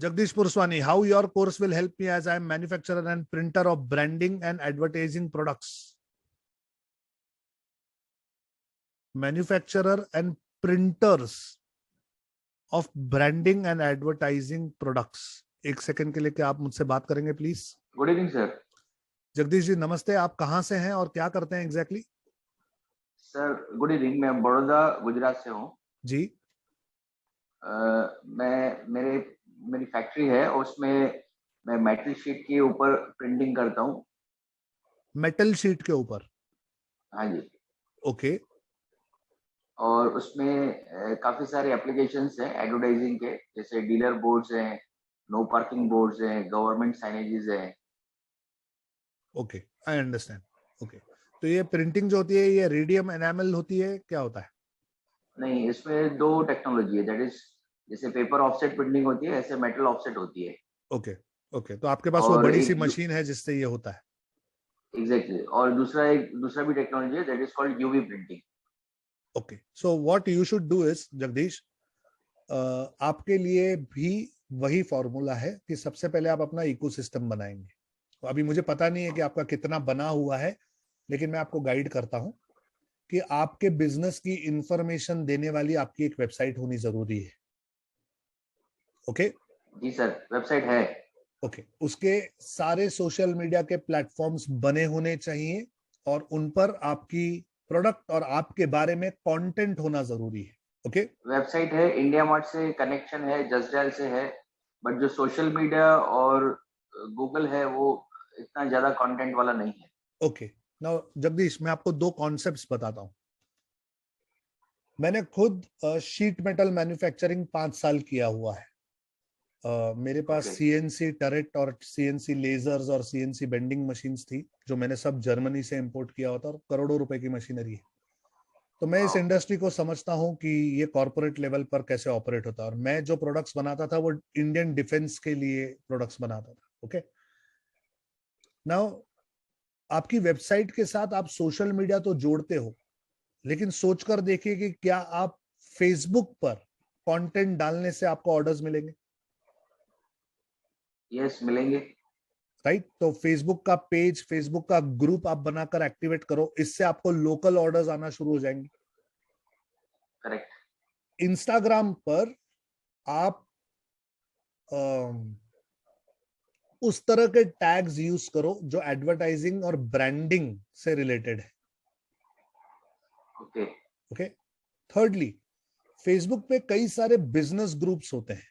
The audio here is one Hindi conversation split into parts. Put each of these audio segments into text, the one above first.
Jagdish Purswani, how your course will help me as I am manufacturer and printer of branding and advertising products. Manufacturer and printers of branding and advertising products. एक सेकंड के लिए क्या आप मुझसे बात करेंगे please? Good evening sir. Jagdish ji नमस्ते, आप कहाँ से हैं और क्या करते हैं एग्जैक्टली? सर गुड इवनिंग, मैं बड़ौदा गुजरात से हूँ जी। मेरी फैक्ट्री है, उसमें मैं मेटल शीट के ऊपर प्रिंटिंग करता हूँ। मेटल शीट के ऊपर? हाँ जी। ओके। और उसमें काफी सारे एप्लीकेशंस हैं एडवर्टाइजिंग के, जैसे डीलर बोर्ड्स हैं, नो पार्किंग बोर्ड्स हैं, गवर्नमेंट साइनेजेस हैं। Okay, I understand. ओके, तो ये प्रिंटिंग जो होती है ये रेडियम एनामल होती है, क्या होता है? नहीं, इसमें दो टेक्नोलॉजी है, दैट इज जैसे पेपर ऑफसेट प्रिंटिंग होती है, ऐसे मेटल ऑफसेट होती है। ओके ओके, तो आपके पास वो और बड़ी सी मशीन है जिससे ये होता है? एग्जैक्टली। और दूसरा भी टेक्नोलॉजी है, that is called UV printing. Okay, so what you should do is Jagdish, आपके लिए भी वही फॉर्मूला है कि सबसे पहले आप अपना इकोसिस्टम बनाएंगे। तो अभी मुझे पता नहीं है कि आपका कितना बना हुआ है, लेकिन मैं आपको गाइड करता हूं कि आपके बिजनेस की इंफॉर्मेशन देने वाली आपकी एक वेबसाइट होनी जरूरी है। ओके? जी सर, वेबसाइट है। ओके, उसके सारे सोशल मीडिया के प्लेटफॉर्म्स बने होने चाहिए और उन पर आपकी प्रोडक्ट और आपके बारे में कंटेंट होना जरूरी है। ओके? वेबसाइट है, इंडिया मार्ट से कनेक्शन है, जस्ट डायल से है, बट जो सोशल मीडिया और गूगल है वो इतना ज्यादा कंटेंट वाला नहीं है। ओके, नाउ जगदीश मैं आपको दो कॉन्सेप्ट्स बताता हूं। मैंने खुद शीट मेटल मैन्युफैक्चरिंग 5 साल किया हुआ है। मेरे पास सीएनसी टरेट और सीएनसी लेजर्स और सीएनसी बेंडिंग मशीन्स थी जो मैंने सब जर्मनी से इंपोर्ट किया होता, और करोड़ों रुपए की मशीनरी है। तो मैं इस इंडस्ट्री को समझता हूं कि ये कॉर्पोरेट लेवल पर कैसे ऑपरेट होता है। और मैं जो प्रोडक्ट्स बनाता था वो इंडियन डिफेंस के लिए प्रोडक्ट्स बनाता था। ओके, नाउ आपकी वेबसाइट के साथ आप सोशल मीडिया तो जोड़ते हो, लेकिन सोचकर देखिए कि क्या आप फेसबुक पर कंटेंट डालने से आपको ऑर्डर्स मिलेंगे? यस, मिलेंगे। राइट? तो फेसबुक का पेज, फेसबुक का ग्रुप आप बनाकर एक्टिवेट करो, इससे आपको लोकल ऑर्डर्स आना शुरू हो जाएंगे। करेक्ट। इंस्टाग्राम पर आप उस तरह के टैग्स यूज करो जो एडवर्टाइजिंग और ब्रांडिंग से रिलेटेड है। ओके ओके, थर्डली फेसबुक पे कई सारे बिजनेस ग्रुप्स होते हैं,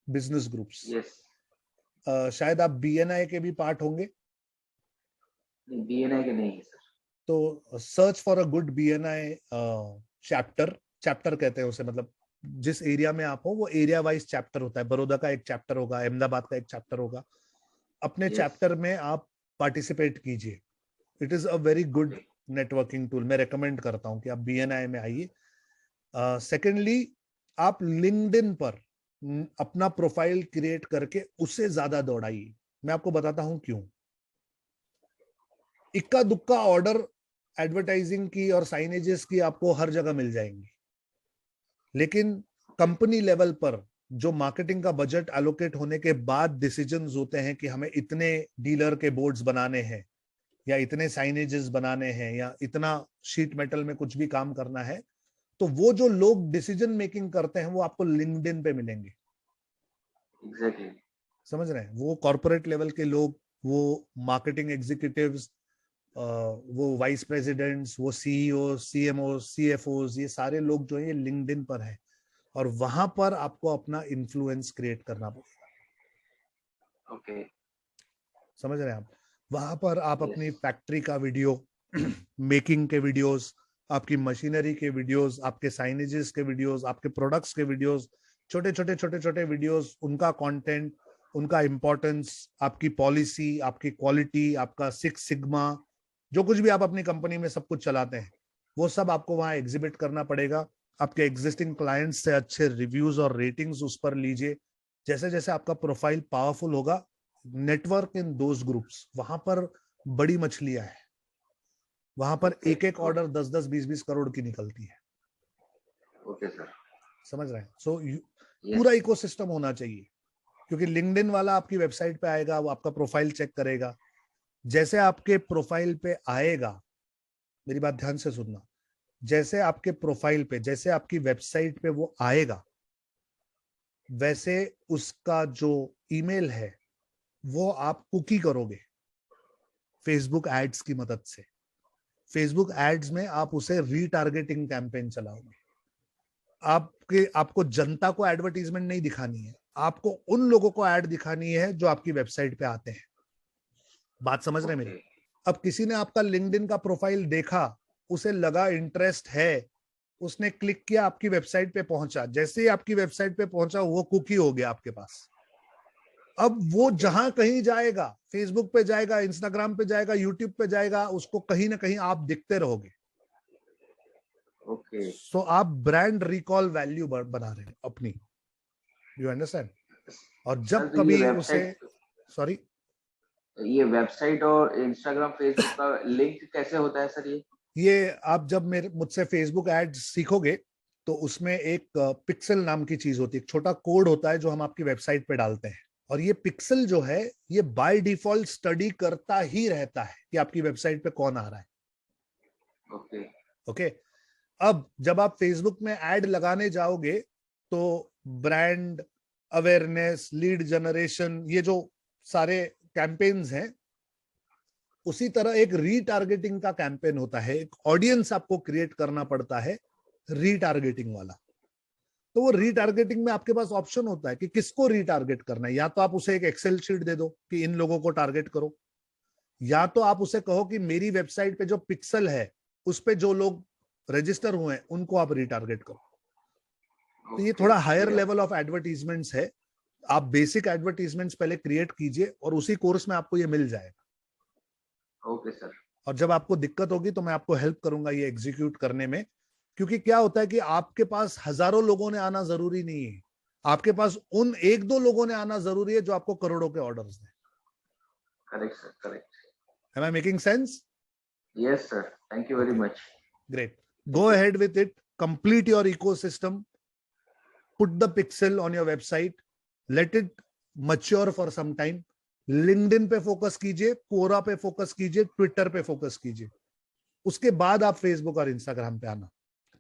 बिजनेस ग्रुप्स। यस। शायद आप बीएनआई के भी पार्ट होंगे। बीएनआई के नहीं है सर। तो search for a good BNI chapter, chapter कहते हैं उसे, मतलब जिस एरिया में आप हो वो एरिया वाइज चैप्टर होता है। बड़ौदा का एक चैप्टर होगा, अहमदाबाद का एक चैप्टर होगा। अपने चैप्टर में आप पार्टिसिपेट कीजिए। It is a very good networking tool. मैं रेकमेंड करता हूं कि आप बीएनआई में आइए। सेकेंडली, आप लिंक्डइन पर अपना प्रोफाइल क्रिएट करके उसे ज्यादा दौड़ाइए। मैं आपको बताता हूं क्यों। इक्का दुक्का ऑर्डर एडवर्टाइजिंग की और साइनेजेस की आपको हर जगह मिल जाएंगी, लेकिन कंपनी लेवल पर जो मार्केटिंग का बजट एलोकेट होने के बाद डिसीजंस होते हैं कि हमें इतने डीलर के बोर्ड्स बनाने हैं या इतने साइनेजेस बनाने हैं या इतना शीट मेटल में कुछ भी काम करना है, तो वो जो लोग डिसीजन मेकिंग करते हैं वो आपको लिंक्डइन पे मिलेंगे। एग्जैक्टली। समझ रहे हैं? वो कॉर्पोरेट लेवल के लोग, वो मार्केटिंग एग्जीक्यूटिव्स, वो वाइस प्रेसिडेंट्स, वो सीईओ, सीएमओ, सीएफओ, ये सारे लोग जो है ये लिंक्डइन पर है, और वहां पर आपको अपना इन्फ्लुएंस क्रिएट करना पड़ेगा। ओके। समझ रहे हैं आप? वहां पर आप अपनी यस। फैक्ट्री का वीडियो, मेकिंग के वीडियोस, आपकी मशीनरी के वीडियोस, आपके साइनेजेस के वीडियोस, आपके प्रोडक्ट्स के वीडियोस, छोटे छोटे वीडियोस, उनका कंटेंट, उनका इंपॉर्टेंस, आपकी पॉलिसी, आपकी क्वालिटी, आपका 6 सिग्मा, जो कुछ भी आप अपनी कंपनी में सब कुछ चलाते हैं, वो सब आपको वहां एग्जिबिट करना पड़ेगा। आपके एग्जिस्टिंग क्लाइंट्स से अच्छे रिव्यूज और रेटिंग्स उस पर लीजिए। जैसे जैसे आपका प्रोफाइल पावरफुल होगा, नेटवर्क इन दोज ग्रुप्स, वहां पर बड़ी मछलियां हैं। वहां पर एक एक ऑर्डर 10-10, 20-20 करोड़ की निकलती है। Okay sir. समझ रहे हैं? सो पूरा इकोसिस्टम होना चाहिए। क्योंकि लिंक्डइन वाला आपकी वेबसाइट पे आएगा, वो आपका प्रोफाइल चेक करेगा। जैसे आपके प्रोफाइल पे आएगा, मेरी बात ध्यान से सुनना, जैसे आपके प्रोफाइल पे, जैसे आपकी वेबसाइट पे वो आएगा, वैसे उसका जो ईमेल है वो आप कुकी करोगे फेसबुक एड्स की मदद से। फेसबुक एड्स में आप उसे रीटारगेटिंग कैंपेन चलाओगे। आपको जनता को एडवर्टीजमेंट नहीं दिखानी है, आपको उन लोगों को ऐड दिखानी है जो आपकी वेबसाइट पे आते हैं। बात समझ रहे हैं मेरी? अब किसी ने आपका लिंक्डइन का प्रोफाइल देखा, उसे लगा इंटरेस्ट है, उसने क्लिक किया, आपकी वेबसाइट पे पहुंचा। जैसे ही आपकी वेबसाइट पे पहुंचा, वो कुकी हो गया आपके पास। अब वो जहां कहीं जाएगा, फेसबुक पे जाएगा, इंस्टाग्राम पे जाएगा, यूट्यूब पे जाएगा, उसको कहीं ना कहीं आप दिखते रहोगे। सो आप ब्रांड रिकॉल वैल्यू बना रहे हैं अपनी। You understand? और जब कभी उसे, सॉरी, ये वेबसाइट और इंस्टाग्राम फेसबुक का लिंक कैसे होता है सर? ये आप जब मुझसे फेसबुक एड सीखोगे तो उसमें एक पिक्सल नाम की चीज होती है, एक छोटा कोड होता है जो हम आपकी वेबसाइट पे डालते हैं। और ये पिक्सल जो है, ये बाय डिफॉल्ट स्टडी करता ही रहता है कि आपकी वेबसाइट पे कौन आ रहा है। ओके। अब जब आप फेसबुक में ऐड लगाने जाओगे तो ब्रांड अवेयरनेस, लीड जनरेशन, ये जो सारे कैंपेन्स हैं, उसी तरह एक रीटारगेटिंग का कैंपेन होता है। एक ऑडियंस आपको क्रिएट करना पड़ता है रीटारगेटिंग वाला। तो वो रीटारगेटिंग में आपके पास ऑप्शन होता है कि किसको रीटारगेट करना है। या तो आप उसे एक एक्सेल शीट दे दो कि इन लोगों को टारगेट करो, या तो आप उसे कहो कि मेरी वेबसाइट पे जो पिक्सल है उस पे जो लोग रजिस्टर हुए हैं उनको आप रीटारगेट करो। तो ये थोड़ा हायर लेवल ऑफ एडवर्टीजमेंट्स है। आप बेसिक एडवर्टीजमेंट्स पहले क्रिएट कीजिए और उसी कोर्स में आपको ये मिल जाएगा। Okay sir. और जब आपको दिक्कत होगी तो मैं आपको हेल्प करूंगा ये एग्जीक्यूट करने में। क्योंकि क्या होता है कि आपके पास हजारों लोगों ने आना जरूरी नहीं है, आपके पास उन एक दो लोगों ने आना जरूरी है जो आपको करोड़ों के ऑर्डर्स दें। Correct sir, correct. Am I making sense? Yes sir, thank you very much. Great. Go ahead with it. Complete your ecosystem. Put the pixel on your website. Let it mature for some time. LinkedIn पे फोकस कीजिए, कोरा पे फोकस कीजिए, ट्विटर पे फोकस कीजिए। उसके बाद आप फेसबुक और इंस्टाग्राम पे आना,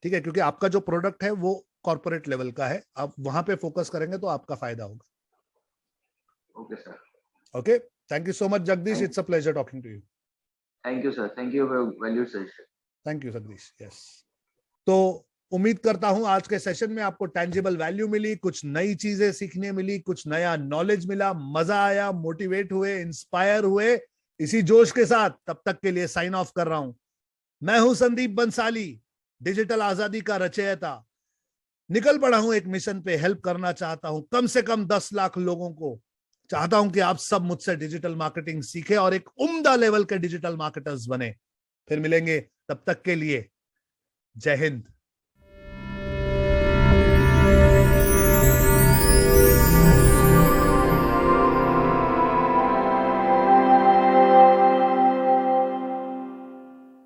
ठीक है? क्योंकि आपका जो प्रोडक्ट है वो कॉर्पोरेट लेवल का है, आप वहां पे फोकस करेंगे तो आपका फायदा होगा। Okay sir. Okay, thank you so much Jagdish, it's a pleasure talking to you. Thank you sir, thank you for valued suggestion. Thank you Jagdish. Yes, तो उम्मीद करता हूं आज के सेशन में आपको टैंजिबल वैल्यू मिली, कुछ नई चीजें सीखने मिली, कुछ नया नॉलेज मिला, मजा आया, मोटिवेट हुए, इंस्पायर हुए। इसी जोश के साथ तब तक के लिए साइन ऑफ कर रहा हूं। मैं हूं संदीप बंसाली, डिजिटल आजादी का रचयिता। निकल पड़ा हूं एक मिशन पे, हेल्प करना चाहता हूं कम से कम 10 लाख लोगों को। चाहता हूं कि आप सब मुझसे डिजिटल मार्केटिंग सीखे और एक उम्दा लेवल के डिजिटल मार्केटर्स बने। फिर मिलेंगे, तब तक के लिए जय हिंद।